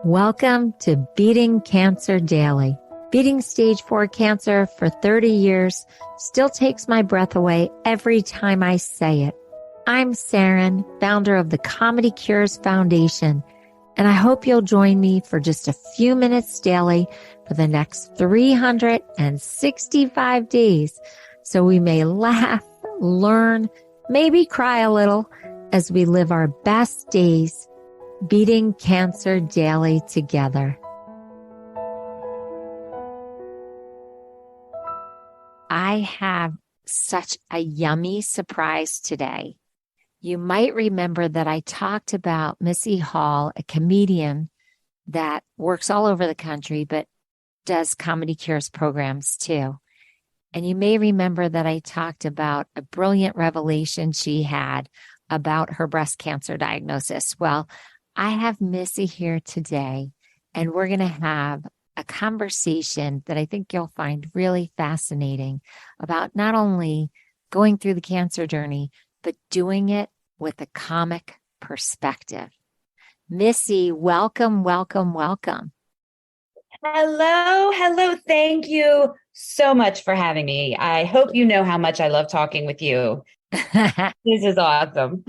Welcome to Beating Cancer Daily. Beating stage 4 cancer for 30 years still takes my breath away every time I say it. I'm Saranne, founder of the ComedyCures Foundation, and I hope you'll join me for just a few minutes daily for the next 365 days so we may laugh, learn, maybe cry a little as we live our best days beating cancer daily together. I have such a yummy surprise today. You might remember that I talked about Missy Hall, a comedian that works all over the country, but does ComedyCures programs too. And you may remember that I talked about a brilliant revelation she had about her breast cancer diagnosis. Well, I have Missy here today, and we're going to have a conversation that I think you'll find really fascinating about not only going through the cancer journey, but doing it with a comic perspective. Missy, welcome, welcome, welcome. Hello. Thank you so much for having me. I hope you know how much I love talking with you. This is awesome.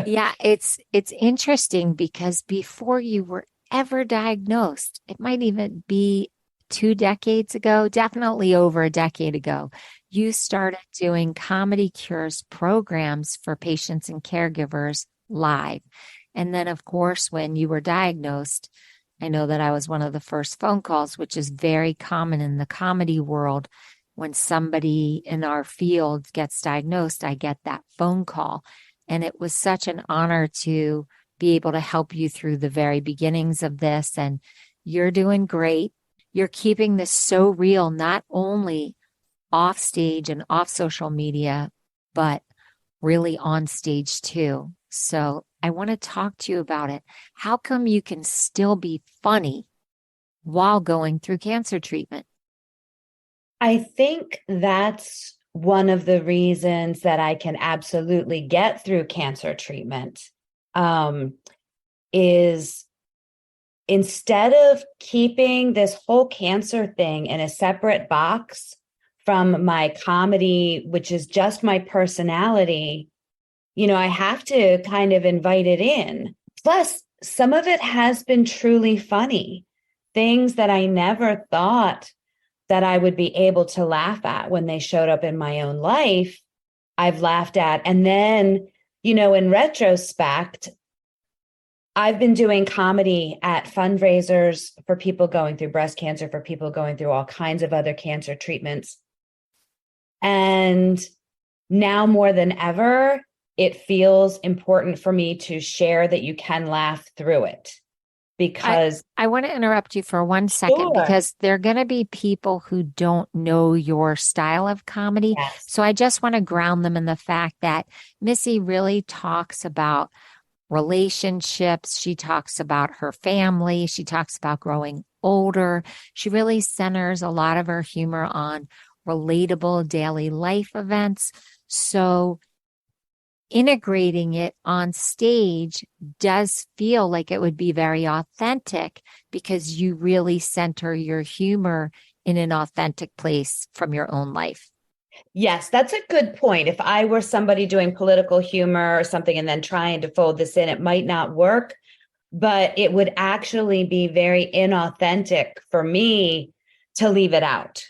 Yeah, it's interesting because before you were ever diagnosed, it might even be 2 decades ago, definitely over a decade ago, you started doing ComedyCures programs for patients and caregivers live. And then, of course, when you were diagnosed, I know that I was one of the first phone calls, which is very common in the comedy world. When somebody in our field gets diagnosed, I get that phone call. And it was such an honor to be able to help you through the very beginnings of this. And you're doing great. You're keeping this so real, not only off stage and off social media, but really on stage too. So I want to talk to you about it. How come you can still be funny while going through cancer treatment? I think that's one of the reasons that I can absolutely get through cancer treatment, is instead of keeping this whole cancer thing in a separate box from my comedy, which is just my personality, I have to kind of invite it in. Plus, some of it has been truly funny. Things that I never thought that I would be able to laugh at when they showed up in my own life, I've laughed at. And then, in retrospect, I've been doing comedy at fundraisers for people going through breast cancer, for people going through all kinds of other cancer treatments. And now more than ever, it feels important for me to share that you can laugh through it. Because I want to interrupt you for 1 second, Sure. Because there are going to be people who don't know your style of comedy. Yes. So I just want to ground them in the fact that Missy really talks about relationships. She talks about her family. She talks about growing older. She really centers a lot of her humor on relatable daily life events. So integrating it on stage does feel like it would be very authentic because you really center your humor in an authentic place from your own life. Yes, that's a good point. If I were somebody doing political humor or something and then trying to fold this in, it might not work, but it would actually be very inauthentic for me to leave it out.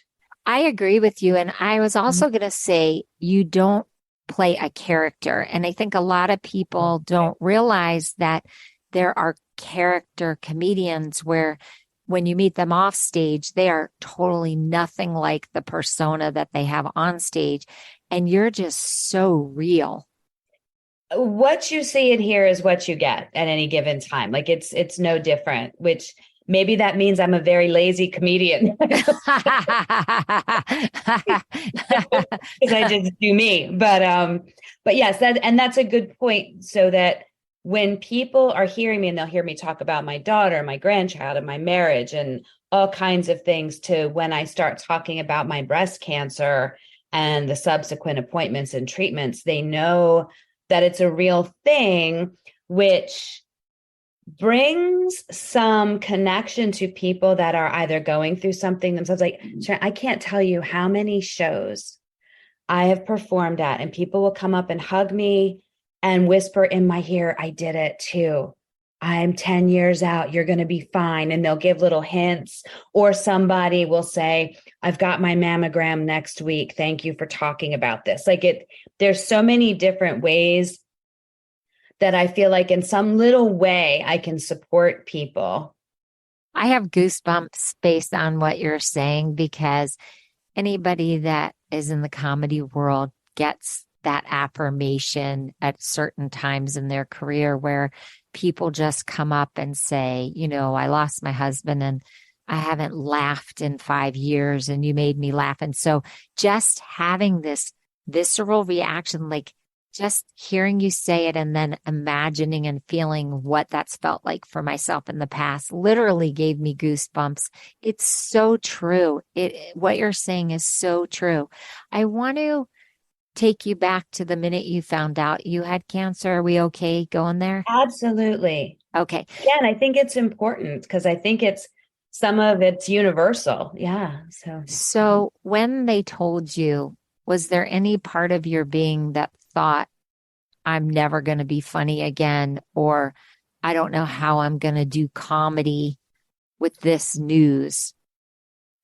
I agree with you. And I was also going to say, you don't play a character. And I think a lot of people don't realize that there are character comedians where when you meet them off stage, they are totally nothing like the persona that they have on stage. And you're just so real. What you see and hear is what you get at any given time. Like it's no different, which maybe that means I'm a very lazy comedian because I just do me. But yes, that's a good point. So that when people are hearing me and they'll hear me talk about my daughter, my grandchild, and my marriage and all kinds of things, to when I start talking about my breast cancer and the subsequent appointments and treatments, they know that it's a real thing, which brings some connection to people that are either going through something themselves. Like, I can't tell you how many shows I have performed at, and people will come up and hug me and whisper in my ear, I did it too. I'm 10 years out. You're going to be fine. And they'll give little hints. Or somebody will say, I've got my mammogram next week. Thank you for talking about this. There's so many different ways that I feel like in some little way I can support people. I have goosebumps based on what you're saying because anybody that is in the comedy world gets that affirmation at certain times in their career where people just come up and say, I lost my husband and I haven't laughed in 5 years and you made me laugh. And so just having this visceral reaction, like just hearing you say it and then imagining and feeling what that's felt like for myself in the past literally gave me goosebumps. It's so true. What you're saying is so true. I want to take you back to the minute you found out you had cancer. Are we okay going there? Absolutely. Okay. Yeah, and I think it's important because I think some of it's universal. Yeah. So when they told you, was there any part of your being that thought, I'm never going to be funny again, or I don't know how I'm going to do comedy with this news?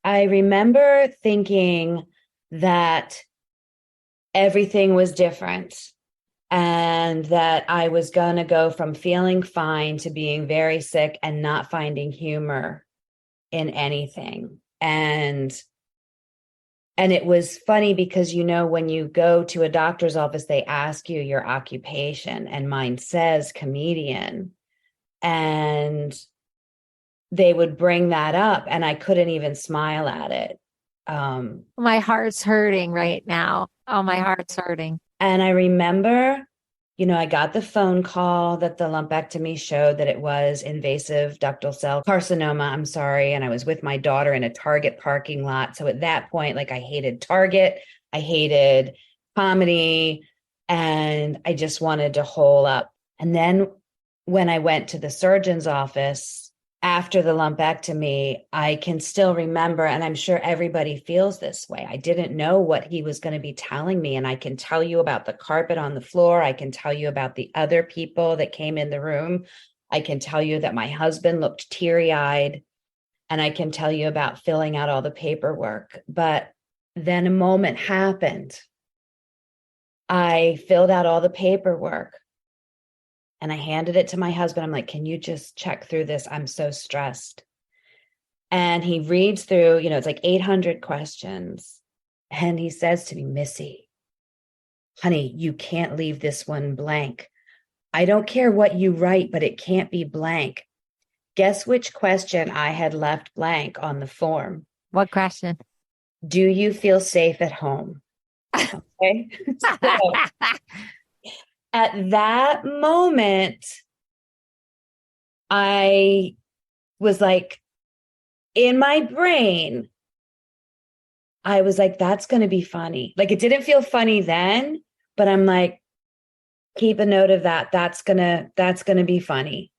I remember thinking that everything was different and that I was going to go from feeling fine to being very sick and not finding humor in anything. And it was funny because, when you go to a doctor's office, they ask you your occupation, and mine says comedian. And they would bring that up, and I couldn't even smile at it. My heart's hurting right now. Oh, my heart's hurting. And I remember, I got the phone call that the lumpectomy showed that it was invasive ductal cell carcinoma. I'm sorry. And I was with my daughter in a Target parking lot. So at that point, I hated Target, I hated comedy, and I just wanted to hole up. And then when I went to the surgeon's office after the lumpectomy, I can still remember, and I'm sure everybody feels this way. I didn't know what he was going to be telling me. And I can tell you about the carpet on the floor. I can tell you about the other people that came in the room. I can tell you that my husband looked teary-eyed, and I can tell you about filling out all the paperwork. But then a moment happened. I filled out all the paperwork. And I handed it to my husband. I'm like, can you just check through this? I'm so stressed. And he reads through, it's like 800 questions. And he says to me, Missy, honey, you can't leave this one blank. I don't care what you write, but it can't be blank. Guess which question I had left blank on the form? What question? Do you feel safe at home? Okay. So, at that moment, I was like, in my brain, I was like, that's going to be funny. It didn't feel funny then, but I'm like, keep a note of that. That's going to be funny.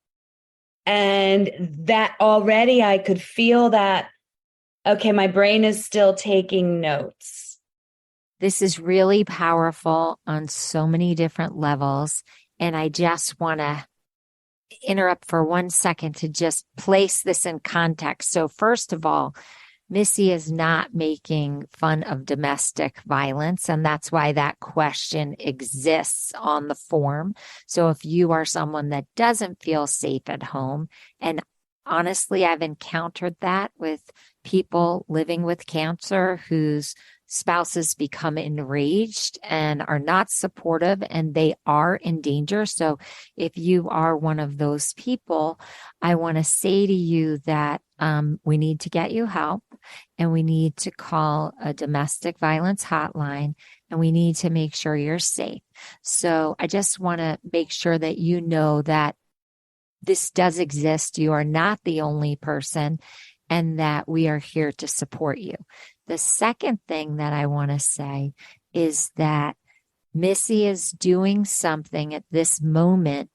And that already I could feel that, okay, my brain is still taking notes. This is really powerful on so many different levels. And I just want to interrupt for 1 second to just place this in context. So first of all, Missy is not making fun of domestic violence, and that's why that question exists on the form. So if you are someone that doesn't feel safe at home, and honestly, I've encountered that with people living with cancer whose spouses become enraged and are not supportive and they are in danger. So if you are one of those people, I want to say to you that we need to get you help, and we need to call a domestic violence hotline, and we need to make sure you're safe. So I just want to make sure that you know that this does exist. You are not the only person, and that we are here to support you. The second thing that I want to say is that Missy is doing something at this moment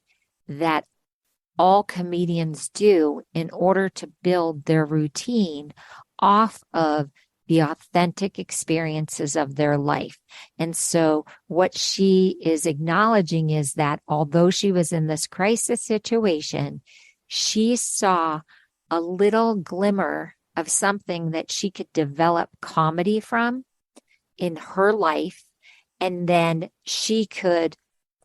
that all comedians do in order to build their routine off of the authentic experiences of their life. And so what she is acknowledging is that although she was in this crisis situation, she saw a little glimmer of something that she could develop comedy from in her life. And then she could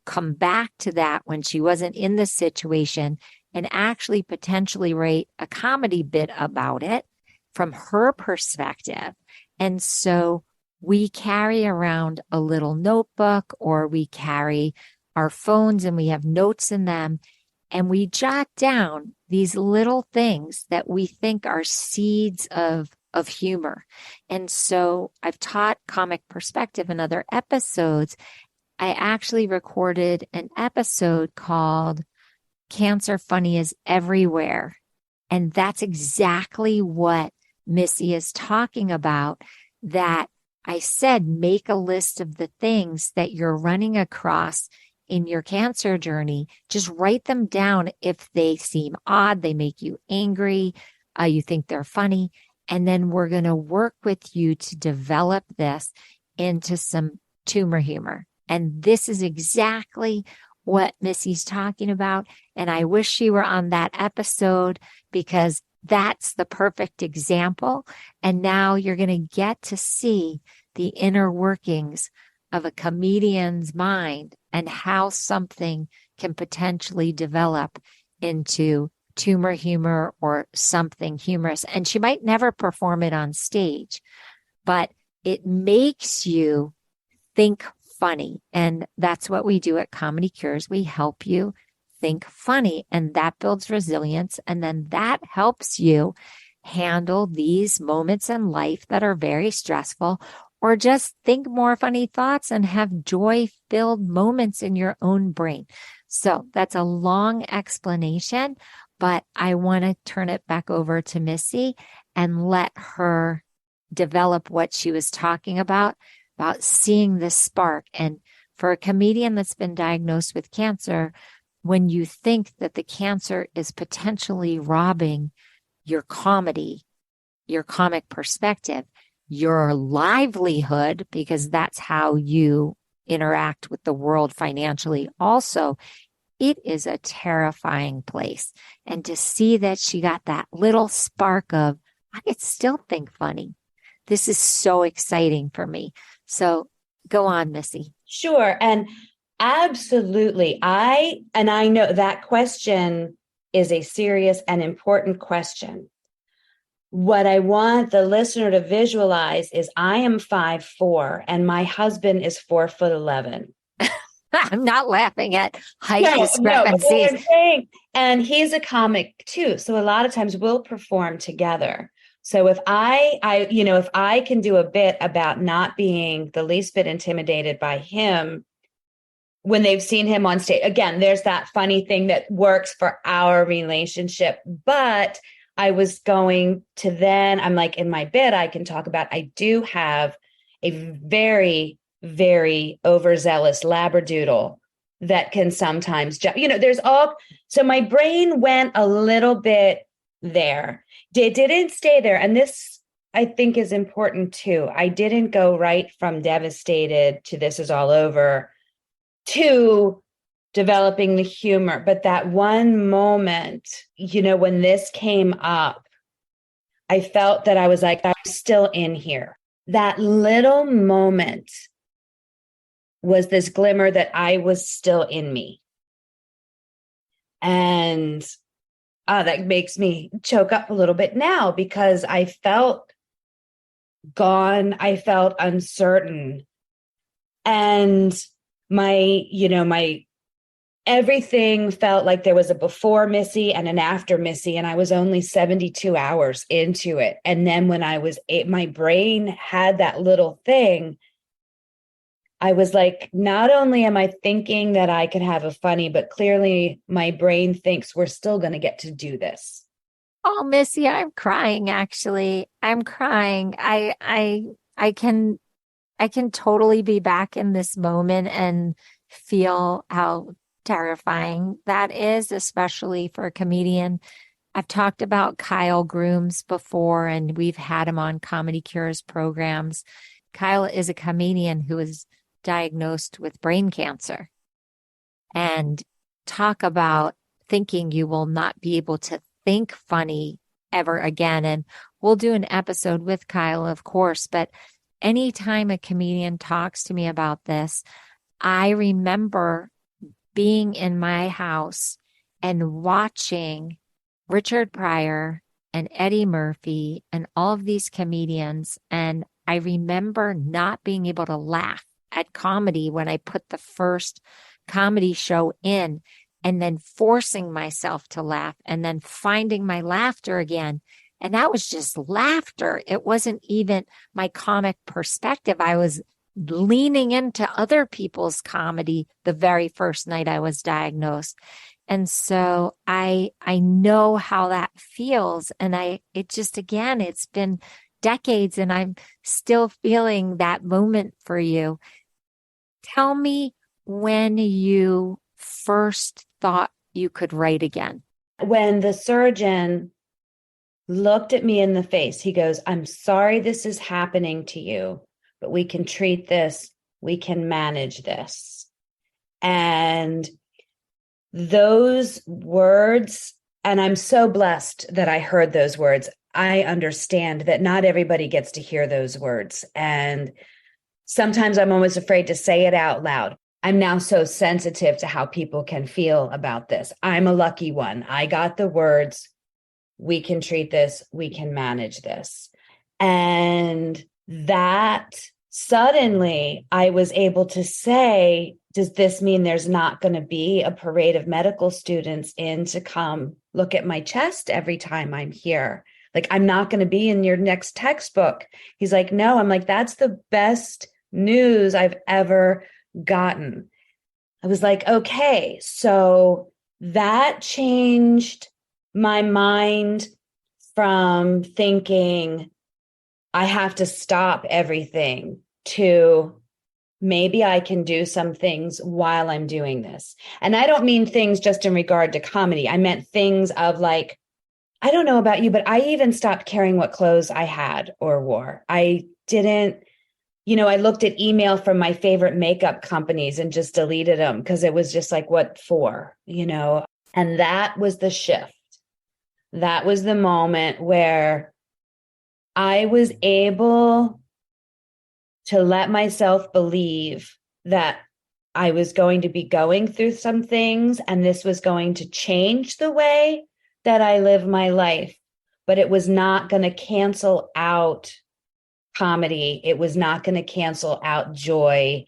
come back to that when she wasn't in the situation and actually potentially write a comedy bit about it from her perspective. And so we carry around a little notebook, or we carry our phones and we have notes in them, and we jot down these little things that we think are seeds of humor. And so I've taught comic perspective in other episodes. I actually recorded an episode called Cancer Funny is Everywhere. And that's exactly what Missy is talking about, that I said, make a list of the things that you're running across in your cancer journey. Just write them down. If they seem odd, they make you angry, you think they're funny. And then we're going to work with you to develop this into some tumor humor. And this is exactly what Missy's talking about. And I wish she were on that episode, because that's the perfect example. And now you're going to get to see the inner workings of a comedian's mind and how something can potentially develop into tumor humor or something humorous. And she might never perform it on stage, but it makes you think funny. And that's what we do at ComedyCures. We help you think funny, and that builds resilience. And then that helps you handle these moments in life that are very stressful, or just think more funny thoughts and have joy-filled moments in your own brain. So that's a long explanation, but I want to turn it back over to Missy and let her develop what she was talking about seeing this spark. And for a comedian that's been diagnosed with cancer, when you think that the cancer is potentially robbing your comedy, your comic perspective, your livelihood, because that's how you interact with the world financially also, it is a terrifying place. And to see that she got that little spark of, I could still think funny. This is so exciting for me. So go on, Missy. Sure. And absolutely. I know that question is a serious and important question. What I want the listener to visualize is I am 5'4" and my husband is 4'11". I'm not laughing at height No, discrepancies. but what I'm saying, and he's a comic too. So a lot of times we'll perform together. So if if I can do a bit about not being the least bit intimidated by him when they've seen him on stage, again, there's that funny thing that works for our relationship. But I was going to I'm like, in my bit, I can talk about, I do have a very, very overzealous labradoodle that can sometimes, so my brain went a little bit there. It didn't stay there. And this, I think, is important too. I didn't go right from devastated to this is all over to developing the humor. But that one moment, when this came up, I felt that I was like, I'm still in here. That little moment was this glimmer that I was still in me. And that makes me choke up a little bit now, because I felt gone. I felt uncertain. And my everything felt like there was a before Missy and an after Missy, and I was only 72 hours into it. And then when my brain had that little thing, I was like, not only am I thinking that I could have a funny, but clearly my brain thinks we're still going to get to do this. Oh, Missy, I'm crying, actually. I'm crying. I can totally be back in this moment and feel how terrifying that is, especially for a comedian. I've talked about Kyle Grooms before, and we've had him on ComedyCures programs. Kyle is a comedian who was diagnosed with brain cancer. And talk about thinking you will not be able to think funny ever again. And we'll do an episode with Kyle, of course, but anytime a comedian talks to me about this, I remember being in my house and watching Richard Pryor and Eddie Murphy and all of these comedians. And I remember not being able to laugh at comedy when I put the first comedy show in, and then forcing myself to laugh and then finding my laughter again. And that was just laughter. It wasn't even my comic perspective. I was leaning into other people's comedy the very first night I was diagnosed. And so I know how that feels. And it just, again, it's been decades and I'm still feeling that moment for you. Tell me when you first thought you could write again. When the surgeon looked at me in the face, he goes, "I'm sorry this is happening to you, but we can treat this. We can manage this." And those words, and I'm so blessed that I heard those words. I understand that not everybody gets to hear those words. And sometimes I'm almost afraid to say it out loud. I'm now so sensitive to how people can feel about this. I'm a lucky one. I got the words, "We can treat this, we can manage this." And that suddenly I was able to say, does this mean there's not going to be a parade of medical students in to come look at my chest every time I'm here? Like, I'm not going to be in your next textbook. He's like, no. I'm like, that's the best news I've ever gotten. I was like, okay, so that changed my mind from thinking I have to stop everything to maybe I can do some things while I'm doing this. And I don't mean things just in regard to comedy. I meant things of like, I don't know about you, but I even stopped caring what clothes I had or wore. I didn't, I looked at email from my favorite makeup companies and just deleted them because it was just like, what for, And that was the shift. That was the moment where I was able to let myself believe that I was going to be going through some things and this was going to change the way that I live my life, but it was not going to cancel out comedy. It was not going to cancel out joy.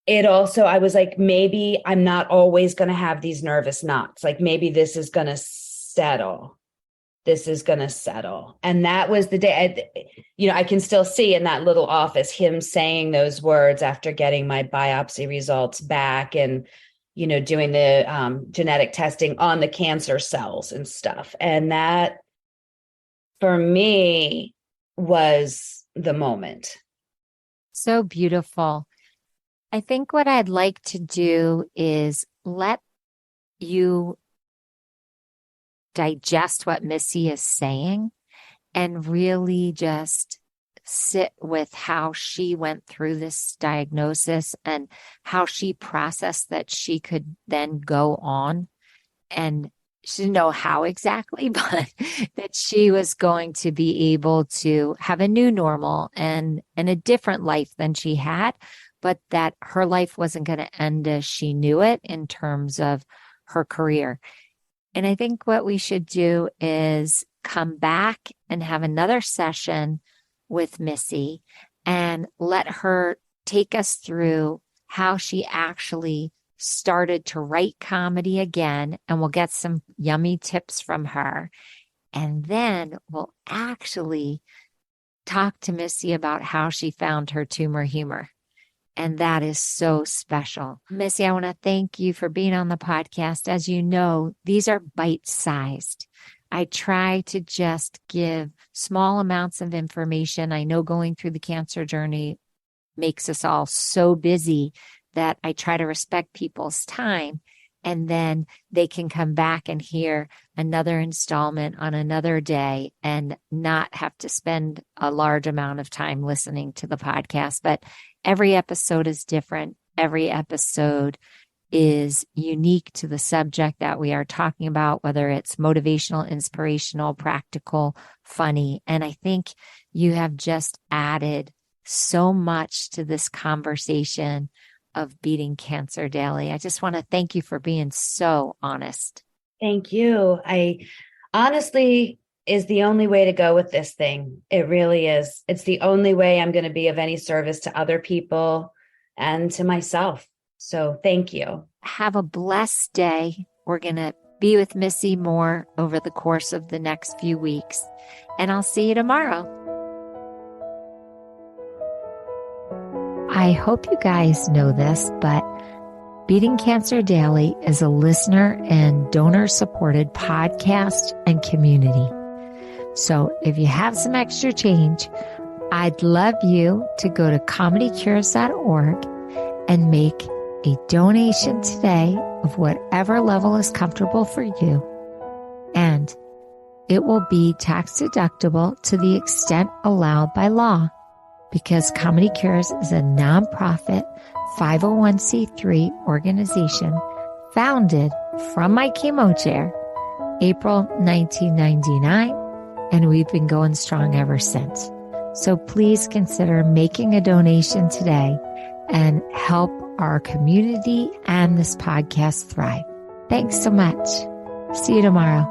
It also, I was like, maybe I'm not always going to have these nervous knots. Like maybe this is going to settle. This is going to settle. And that was the day, I can still see in that little office, him saying those words after getting my biopsy results back and, doing the genetic testing on the cancer cells and stuff. And that for me was the moment. So beautiful. I think what I'd like to do is let you digest what Missy is saying and really just sit with how she went through this diagnosis and how she processed that she could then go on. And she didn't know how exactly, but that she was going to be able to have a new normal and a different life than she had, but that her life wasn't going to end as she knew it in terms of her career. And I think what we should do is come back and have another session with Missy and let her take us through how she actually started to write comedy again. And we'll get some yummy tips from her. And then we'll actually talk to Missy about how she found her tumor humor. And that is so special. Missy, I want to thank you for being on the podcast. As you know, these are bite-sized. I try to just give small amounts of information. I know going through the cancer journey makes us all so busy that I try to respect people's time. And then they can come back and hear another installment on another day and not have to spend a large amount of time listening to the podcast. But every episode is different. Every episode is unique to the subject that we are talking about, whether it's motivational, inspirational, practical, funny. And I think you have just added so much to this conversation of beating cancer daily. I just want to thank you for being so honest. Thank you. I honestly is the only way to go with this thing. It really is. It's the only way I'm going to be of any service to other people and to myself. So thank you. Have a blessed day. We're going to be with Missy more over the course of the next few weeks, and I'll see you tomorrow. I hope you guys know this, but Beating Cancer Daily is a listener and donor-supported podcast and community. So if you have some extra change, I'd love you to go to ComedyCures.org and make a donation today of whatever level is comfortable for you. And it will be tax deductible to the extent allowed by law, because ComedyCures is a nonprofit 501c3 organization founded from my chemo chair, April 1999, and we've been going strong ever since. So please consider making a donation today and help our community and this podcast thrive. Thanks so much. See you tomorrow.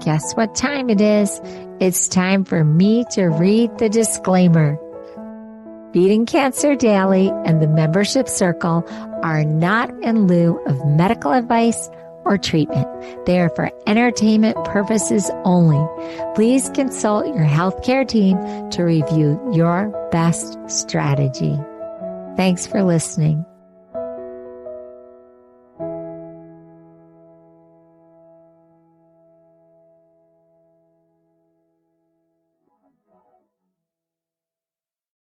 Guess what time it is? It's time for me to read the disclaimer. Beating Cancer Daily and the membership circle are not in lieu of medical advice or treatment. They are for entertainment purposes only. Please consult your healthcare team to review your best strategy. Thanks for listening.